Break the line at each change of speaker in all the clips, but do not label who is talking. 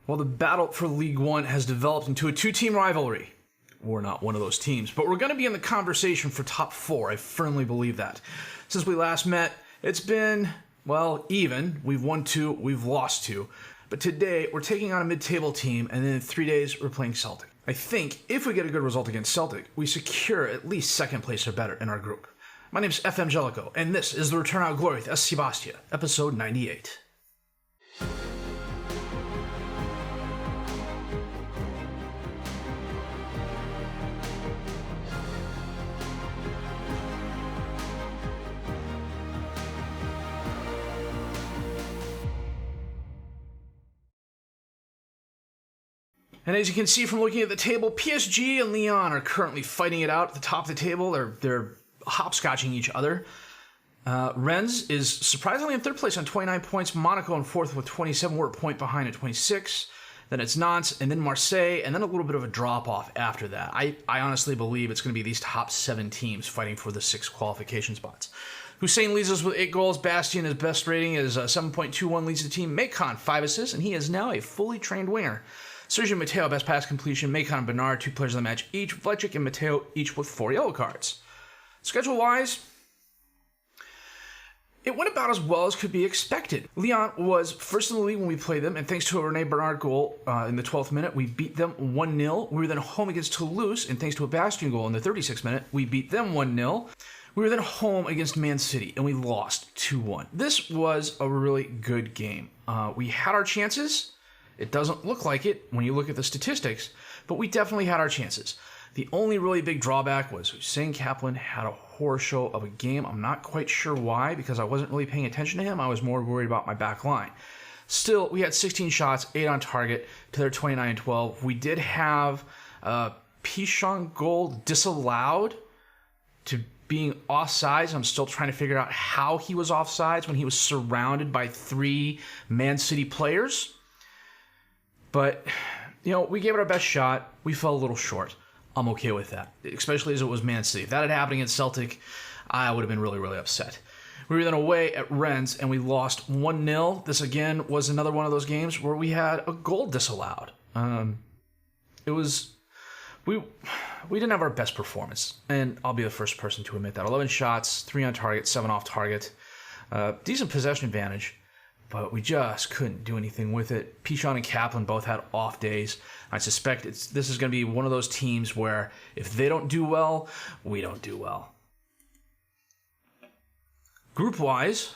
Well, the battle for League One has developed into a two-team rivalry. We're not one of those teams, but we're going to be in the conversation for top 4. I firmly believe that. Since we last met, it's been, well, even. We've won 2, we've lost 2. But today, we're taking on a mid-table team, and then in 3 days, we're playing Celtic. I think if we get a good result against Celtic, we secure at least second place or better in our group. My name is FM19, and this is the Return of Gloria with Sebastia, episode 98. And as you can see from looking at the table, PSG and Lyon are currently fighting it out at the top of the table. They're hopscotching each other. Rennes is surprisingly in third place on 29 points. Monaco in fourth with 27. We're a point behind at 26. Then it's Nantes, and then Marseille, and then a little bit of a drop-off after that. I honestly believe it's going to be these top 7 teams fighting for the 6 qualification spots. Hussein leads us with 8 goals. Bastien, his best rating is 7.21, leads the team. Macon, 5 assists, and he is now a fully trained winger. Sergio Mateo, best pass completion. Macon and Bernard, 2 players of the match each. Vlecek and Mateo each with 4 yellow cards. Schedule-wise, it went about as well as could be expected. Lyon was first in the league when we played them, and thanks to a Rene Bernard goal in the 12th minute, we beat them 1-0. We were then home against Toulouse, and thanks to a Bastien goal in the 36th minute, we beat them 1-0. We were then home against Man City, and we lost 2-1. This was a really good game. We had our chances. It doesn't look like it when you look at the statistics, but we definitely had our chances. The only really big drawback was Hussein Kaplan had a horror show of a game. I'm not quite sure why, because I wasn't really paying attention to him. I was more worried about my back line. Still, we had 16 shots, 8 on target, to their 29 and 12. We did have Pichon goal disallowed to being offsides. I'm still trying to figure out how he was offsides when he was surrounded by 3 Man City players. But, we gave it our best shot. We fell a little short. I'm okay with that, especially as it was Man City. If that had happened against Celtic, I would have been really, really upset. We were then away at Rennes, and we lost 1-0. This, again, was another one of those games where we had a goal disallowed. We didn't have our best performance, and I'll be the first person to admit that. 11 shots, 3 on target, 7 off target. Decent possession advantage, but we just couldn't do anything with it. Pichon and Kaplan both had off days. I suspect this is going to be one of those teams where if they don't do well, we don't do well. Group-wise,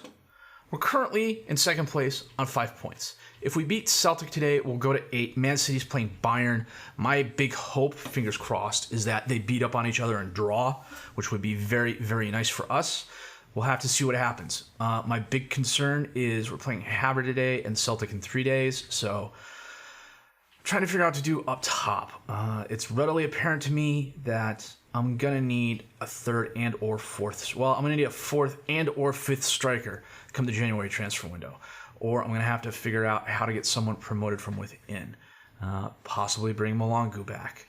we're currently in second place on 5 points. If we beat Celtic today, we'll go to 8. Man City's playing Bayern. My big hope, fingers crossed, is that they beat up on each other and draw, which would be very, very nice for us. We'll have to see what happens. My big concern is we're playing Havre today and Celtic in 3 days, so I'm trying to figure out what to do up top. It's readily apparent to me that I'm going to need a 3rd and or 4th. Well, I'm going to need a 4th and or 5th striker come the January transfer window. Or I'm going to have to figure out how to get someone promoted from within. Possibly bring Malangu back.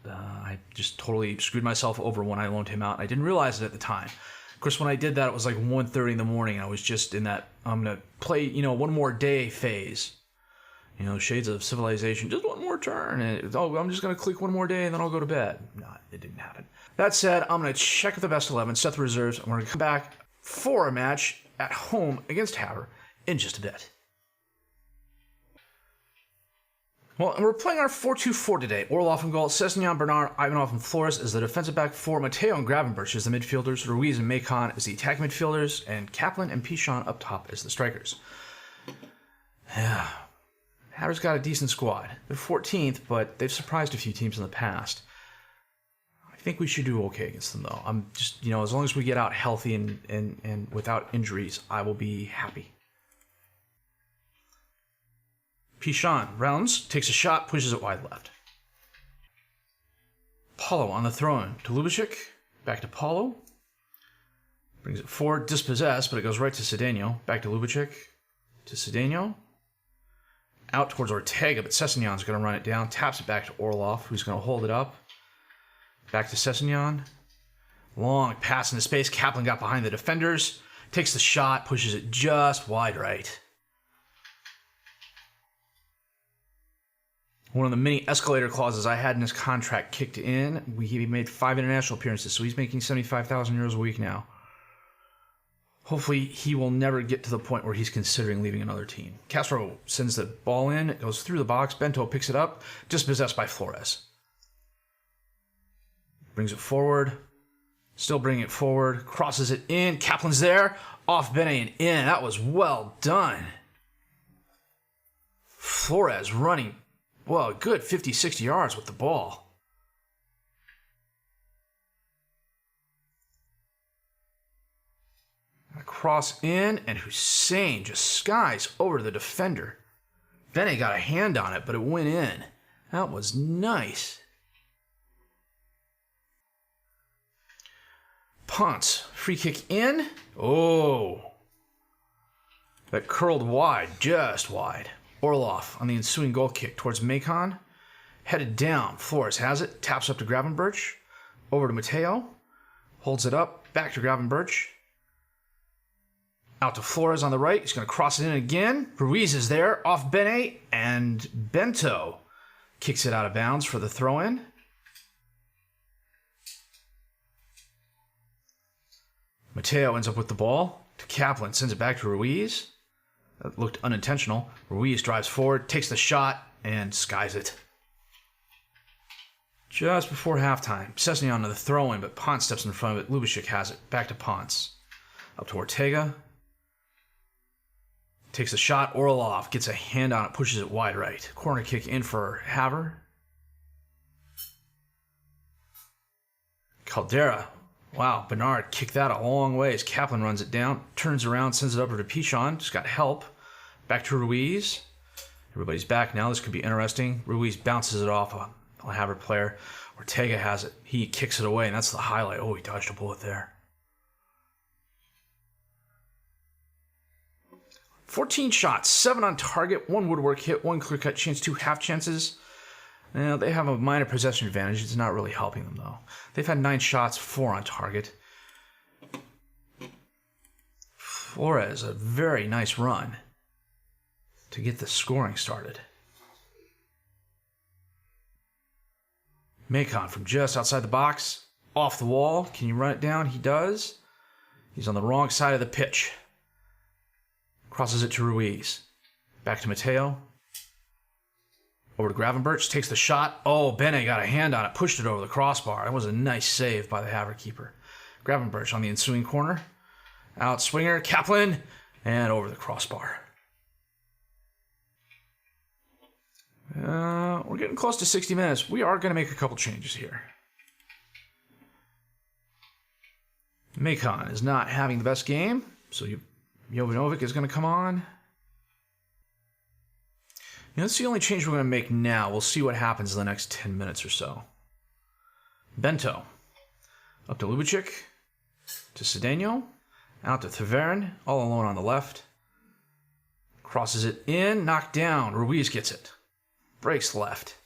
I just totally screwed myself over when I loaned him out. I didn't realize it at the time. Of course, when I did that, it was like 1:30 in the morning, and I was just in that, I'm going to play, one more day phase. Shades of Civilization, just one more turn, and I'm just going to click one more day, and then I'll go to bed. No, it didn't happen. That said, I'm going to check the best 11, set the reserves, and we're going to come back for a match at home against Havre in just a bit. Well, and we're playing our 4-2-4 today. Orloff in goal, Sessignon, Bernard, Ivanov, and Flores as the defensive back four, Mateo and Gravenberch as the midfielders, Ruiz and Macon as the attacking midfielders, and Kaplan and Pichon up top as the strikers. Yeah, Havre's got a decent squad. They're 14th, but they've surprised a few teams in the past. I think we should do okay against them, though. I'm just, as long as we get out healthy and without injuries, I will be happy. Pichon rounds, takes a shot, pushes it wide left. Paulo on the throw-in to Lubicic, back to Paulo. Brings it forward, dispossessed, but it goes right to Cedeno. Back to Lubicic, to Cedeno. Out towards Ortega, but Sessignon's going to run it down. Taps it back to Orloff, who's going to hold it up. Back to Sessignon. Long pass into space. Kaplan got behind the defenders. Takes the shot, pushes it just wide right. One of the many escalator clauses I had in his contract kicked in. He made 5 international appearances, so he's making 75,000 euros a week now. Hopefully, he will never get to the point where he's considering leaving another team. Castro sends the ball in. It goes through the box. Bento picks it up. Dispossessed by Flores. Brings it forward. Still bringing it forward. Crosses it in. Kaplan's there. Off Bene and in. That was well done. Flores running, well, a good 50, 60 yards with the ball. A cross in, and Hussein just skies over the defender. Bene got a hand on it, but it went in. That was nice. Ponce, free kick in. Oh. That curled wide, just wide. Orlov on the ensuing goal kick towards Macon. Headed down. Flores has it. Taps up to Gravenberch. Over to Mateo. Holds it up. Back to Gravenberch. Out to Flores on the right. He's going to cross it in again. Ruiz is there. Off Bene. And Bento kicks it out of bounds for the throw-in. Mateo ends up with the ball. To Kaplan. Sends it back to Ruiz. That looked unintentional. Ruiz drives forward, takes the shot, and skies it. Just before halftime, Szczesny on to the throw-in, but Ponce steps in front of it. Lubicic has it. Back to Ponce. Up to Ortega. Takes the shot. Orlov gets a hand on it, pushes it wide right. Corner kick in for Haver. Caldera. Wow, Bernard kicked that a long ways. Kaplan runs it down, turns around, sends it over to Pichon. Just got help. Back to Ruiz. Everybody's back now. This could be interesting. Ruiz bounces it off a Haver player. Ortega has it. He kicks it away, and that's the highlight. Oh, he dodged a bullet there. 14 shots, 7 on target, 1 woodwork hit, 1 clear-cut chance, 2 half chances. Now, they have a minor possession advantage. It's not really helping them, though. They've had 9 shots, 4 on target. Flores, a very nice run to get the scoring started. Macon from just outside the box, off the wall. Can you run it down? He does. He's on the wrong side of the pitch. Crosses it to Ruiz. Back to Mateo. Over to Gravenberch, takes the shot. Oh, Bene got a hand on it, pushed it over the crossbar. That was a nice save by the Haver keeper. Gravenberch on the ensuing corner. Out swinger, Kaplan, and over the crossbar. We're getting close to 60 minutes. We are going to make a couple changes here. Macon is not having the best game, so Jovanovic is going to come on. That's the only change we're going to make now. We'll see what happens in the next 10 minutes or so. Bento. Up to Lubicic. To Cedeno. Out to Tavern. All alone on the left. Crosses it in. Knocked down. Ruiz gets it. Breaks left.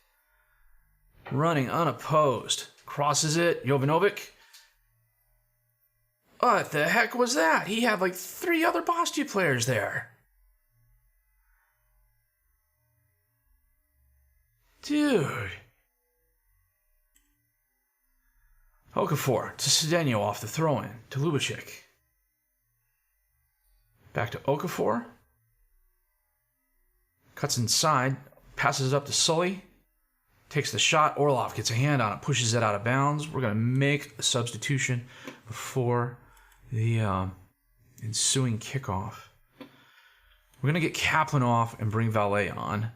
Running unopposed. Crosses it. Jovanovic. What the heck was that? He had like 3 other Bastia players there. Dude. Okafor to Cedeno off the throw-in to Lubicic. Back to Okafor. Cuts inside. Passes it up to Sully. Takes the shot. Orlov gets a hand on it. Pushes it out of bounds. We're going to make a substitution before the ensuing kickoff. We're going to get Kaplan off and bring Valet on.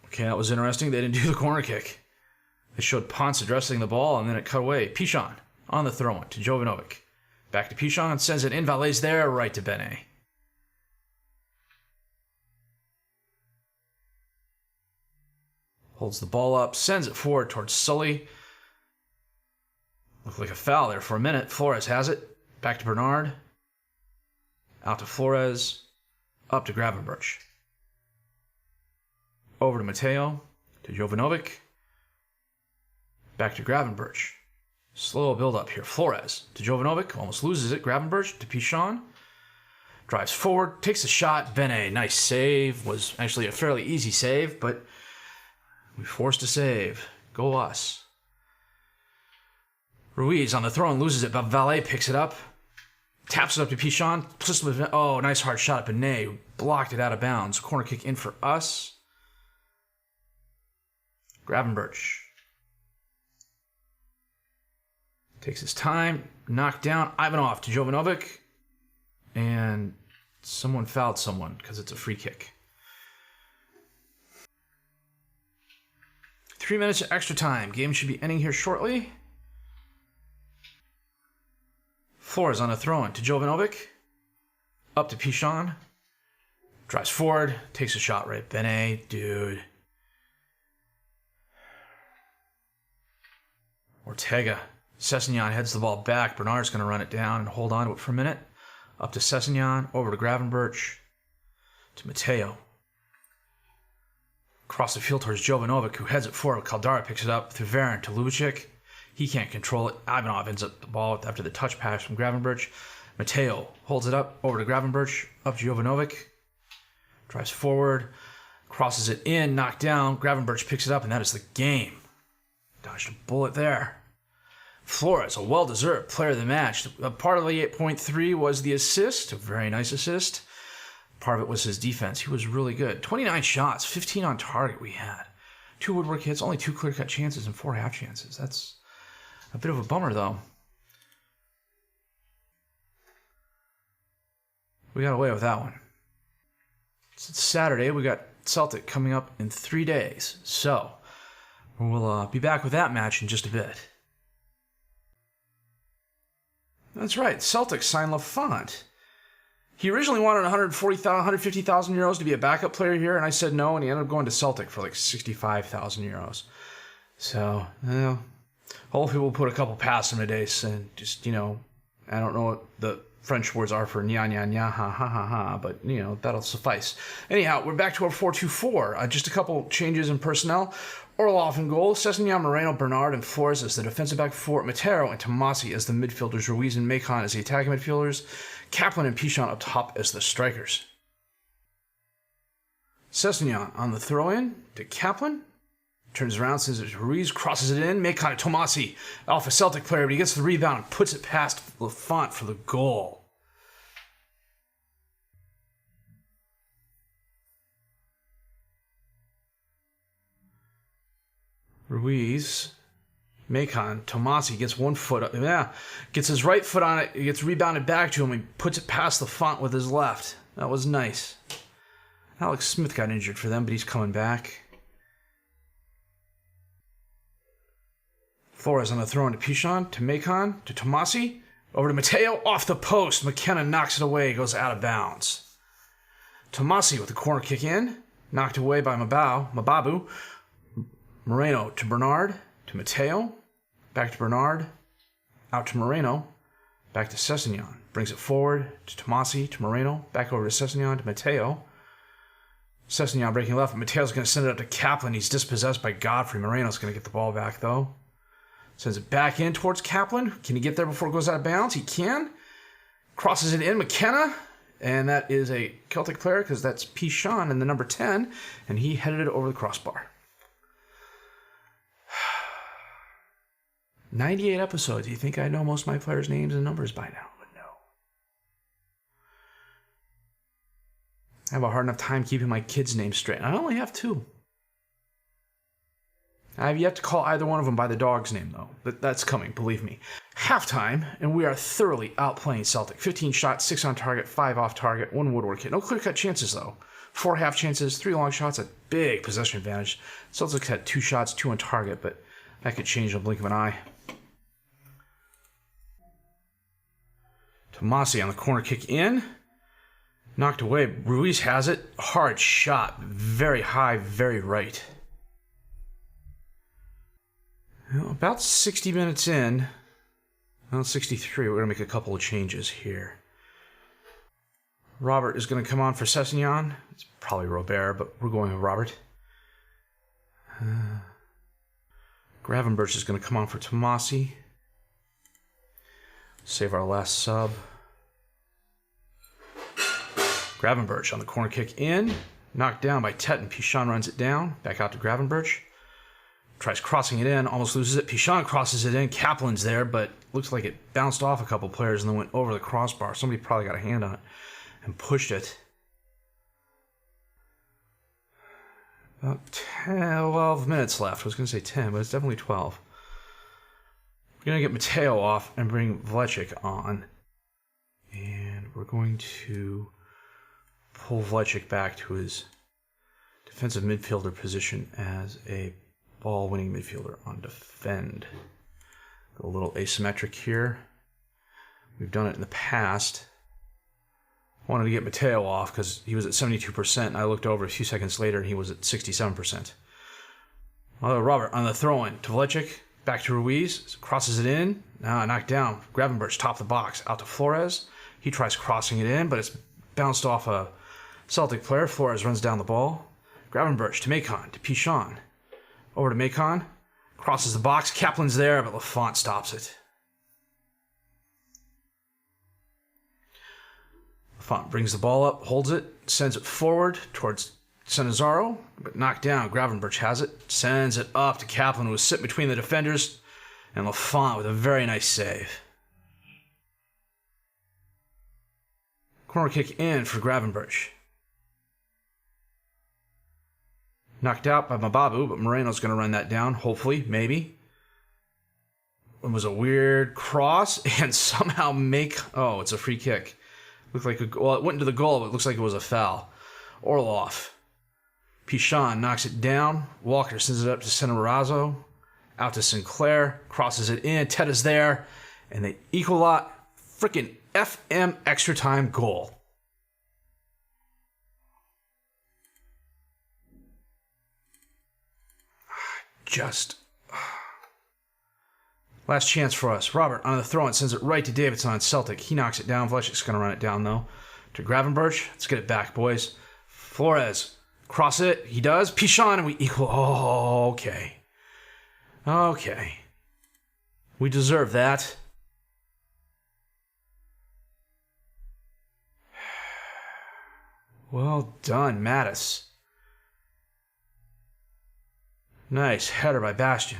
Okay, that was interesting. They didn't do the corner kick. They showed Ponce addressing the ball, and then it cut away. Pichon on the throw-in to Jovanovic. Back to Pichon, sends it in. Valet's there, right to Bene. Holds the ball up, sends it forward towards Sully. Looked like a foul there for a minute. Flores has it. Back to Bernard. Out to Flores. Up to Gravenberch. Over to Mateo, to Jovanovic. Back to Gravenberch. Slow build up here. Flores to Jovanovic, almost loses it. Gravenberch to Pichon. Drives forward, takes a shot. Bene, nice save. Was actually a fairly easy save, but we forced a save. Go us. Ruiz on the throw and loses it, but Valet picks it up. Taps it up to Pichon. Oh, nice hard shot at Bene, who blocked it out of bounds. Corner kick in for us. Gravenberch takes his time. Knocked down. Ivanov to Jovanovic. And someone fouled someone because it's a free kick. 3 minutes of extra time. Game should be ending here shortly. Flores on a throw-in to Jovanovic. Up to Pichon. Drives forward. Takes a shot right. Bene, dude. Ortega. Sessegnon heads the ball back. Bernard's going to run it down and hold on to it for a minute. Up to Sessegnon. Over to Gravenberch. To Mateo. Across the field towards Jovanovic, who heads it forward. Caldara picks it up through Varan to Lubicic. He can't control it. Ivanov ends up the ball after the touch pass from Gravenberch. Mateo holds it up. Over to Gravenberch. Up to Jovanovic. Drives forward. Crosses it in. Knocked down. Gravenberch picks it up, and that is the game. Dodged a bullet there. Flores, a well-deserved player of the match. Part of the 8.3 was the assist, a very nice assist. Part of it was his defense. He was really good. 29 shots, 15 on target we had. 2 woodwork hits, only 2 clear-cut chances and 4 half chances. That's a bit of a bummer, though. We got away with that one. It's Saturday. We got Celtic coming up in 3 days. So we'll be back with that match in just a bit. That's right. Celtic signed Lafont. He originally wanted 150,000 euros to be a backup player here, and I said no, and he ended up going to Celtic for like 65,000 euros. So, hopefully we'll put a couple past him today, and just, I don't know what the French words are for nya, nya, nya, ha, ha, ha, ha, but, that'll suffice. Anyhow, we're back to our 4-2-4. Just a couple changes in personnel. Orlov in goal, Sessegnon, Moreno, Bernard, and Flores as the defensive back four, Matero and Tomasi as the midfielders, Ruiz and Macon as the attacking midfielders, Kaplan and Pichon up top as the strikers. Sessegnon on the throw-in to Kaplan. Turns around, sends it to Ruiz, crosses it in. Macon to Tomasi, Alpha Celtic player, but he gets the rebound and puts it past Lafont for the goal. Ruiz, Macon, Tomasi gets 1 foot up. Gets his right foot on it. It gets rebounded back to him. He puts it past Lafont with his left. That was nice. Alex Smith got injured for them, but he's coming back. Flores on the throw into Pichon, to Macon, to Tomasi, over to Mateo, off the post. McKenna knocks it away, goes out of bounds. Tomasi with the corner kick in, knocked away by Mababu. Moreno to Bernard, to Mateo, back to Bernard, out to Moreno, back to Sessegnon. Brings it forward to Tomasi, to Moreno, back over to Sessegnon, to Mateo. Sessegnon breaking left, but Mateo's going to send it up to Kaplan. He's dispossessed by Godfrey. Moreno's going to get the ball back, though. Sends it back in towards Kaplan. Can he get there before it goes out of bounds? He can. Crosses it in, McKenna. And that is a Celtic player, because that's Pichon in the number 10. And he headed it over the crossbar. 98 episodes. You think I know most of my players' names and numbers by now? But no. I have a hard enough time keeping my kids' names straight. I only have 2. I have yet to call either one of them by the dog's name, though. That's coming, believe me. Halftime, and we are thoroughly outplaying Celtic. 15 shots, 6 on target, 5 off target, 1 woodwork hit. No clear-cut chances, though. 4 half chances, 3 long shots, a big possession advantage. Celtics had 2 shots, 2 on target, but that could change in a blink of an eye. Tomasi on the corner kick in. Knocked away. Ruiz has it. Hard shot. Very high, very right. Well, about 60 minutes in. Well, 63. We're going to make a couple of changes here. Robert is going to come on for Sessegnon. It's probably Robert, but we're going with Robert. Gravenberch is going to come on for Tomasi. Save our last sub. Gravenberch on the corner kick in. Knocked down by Tetton. Pichon runs it down. Back out to Gravenberch. Tries crossing it in. Almost loses it. Pichon crosses it in. Kaplan's there, but looks like it bounced off a couple players and then went over the crossbar. Somebody probably got a hand on it and pushed it. About 12 minutes left. I was going to say 10, but it's definitely 12. We're going to get Mateo off and bring Vlecek on. And we're going to pull Vlecek back to his defensive midfielder position as a ball-winning midfielder on defend. A little asymmetric here. We've done it in the past. I wanted to get Mateo off because he was at 72%, and I looked over a few seconds later and he was at 67%. Robert on the throw-in to Vlecek. Back to Ruiz. Crosses it in. Now knocked down. Gravenberch top the box. Out to Flores. He tries crossing it in, but it's bounced off a Celtic player. Flores runs down the ball. Gravenberch to Macon. To Pichon. Over to Macon. Crosses the box. Kaplan's there, but Lafont stops it. Lafont brings the ball up, holds it, sends it forward towards Senazaro, but knocked down. Gravenberch has it, sends it up to Kaplan, who was sitting between the defenders, and Lafont with a very nice save. Corner kick in for Gravenberch. Knocked out by Mababu, but Moreno's going to run that down, hopefully, maybe. It was a weird cross, and somehow oh, it's a free kick. Looked like it went into the goal, but it looks like it was a foul. Orlov. Pichon knocks it down. Walker sends it up to Senarazo. Out to Sinclair. Crosses it in. Ted is there. And they equal out. Freaking FM extra time goal. Last chance for us. Robert on the throw and sends it right to Davidson on Celtic. He knocks it down. Vlecek's going to run it down, though. To Gravenberch. Let's get it back, boys. Flores. Cross it. He does. Pichon, and we equal. Oh, okay. Okay. We deserve that. Well done, Mattis. Nice header by Bastian.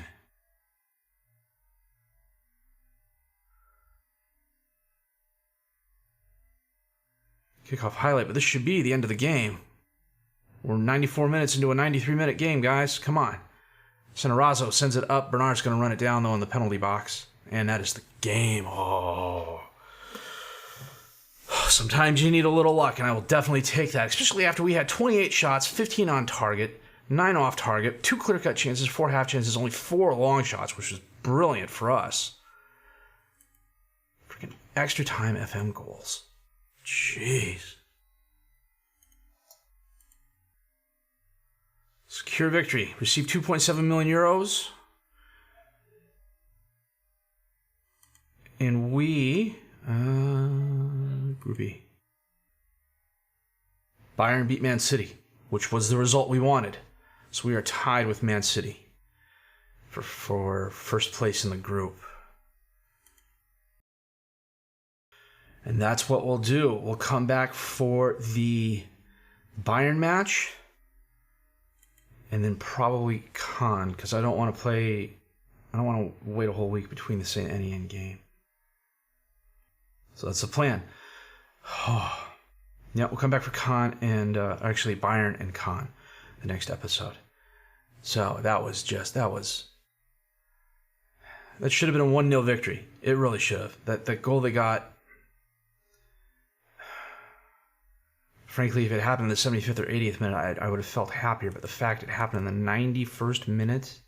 Kickoff highlight, but this should be the end of the game. We're 94 minutes into a 93-minute game, guys. Come on. Senarazo sends it up. Bernard's going to run it down, though, in the penalty box. And that is the game. Oh. Sometimes you need a little luck, and I will definitely take that, especially after we had 28 shots, 15 on target, 9 off target, 2 clear-cut chances, 4 half chances, only 4 long shots, which was brilliant for us. Freaking extra time FM goals. Jeez. Secure victory. Received 2.7 million euros. And we... Group E. Bayern beat Man City, which was the result we wanted. So we are tied with Man City for first place in the group. And that's what we'll do. We'll come back for the Bayern match. And then probably Con, because I don't want to wait a whole week between the St. Etienne game. So that's the plan. Yeah, we'll come back for Con and actually Bayern and Con the next episode. So that should have been a 1-0 victory. It really should have. That goal they got, frankly, if it happened in the 75th or 80th minute, I would have felt happier. But the fact it happened in the 91st minute,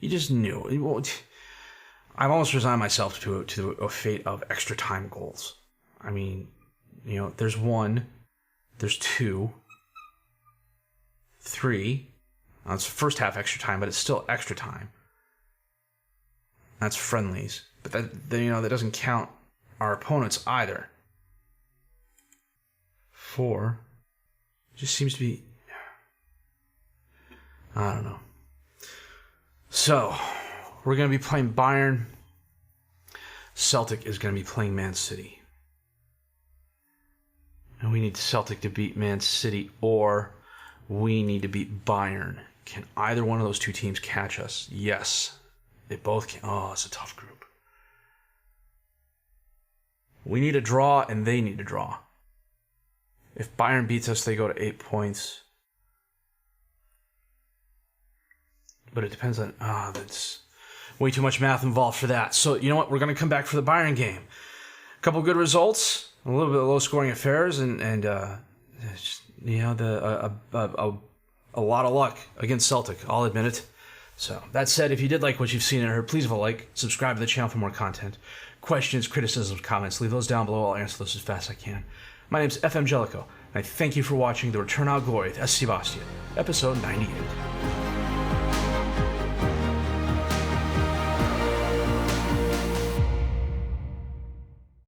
you just knew. I've almost resigned myself to a fate of extra time goals. I mean, there's 1, there's 2, 3. Now, it's first half extra time, but it's still extra time. That's friendlies, but that doesn't count our opponents either. 4 just seems to be, I don't know. So we're going to be playing Bayern. Celtic is going to be playing Man City. And we need Celtic to beat Man City, or we need to beat Bayern. Can either one of those two teams catch us? Yes. They both can. Oh, it's a tough group. We need a draw, and they need a draw. If Bayern beats us, they go to 8 points. But it depends on... that's way too much math involved for that. So, you know what? We're going to come back for the Bayern game. A couple good results, a little bit of low-scoring affairs, and just, a lot of luck against Celtic. I'll admit it. So, that said, if you did like what you've seen and heard, please leave a like, subscribe to the channel for more content. Questions, criticisms, comments, leave those down below. I'll answer those as fast as I can. My name's FM19, and I thank you for watching The Return of Gloria with S. Sebastian, episode 98.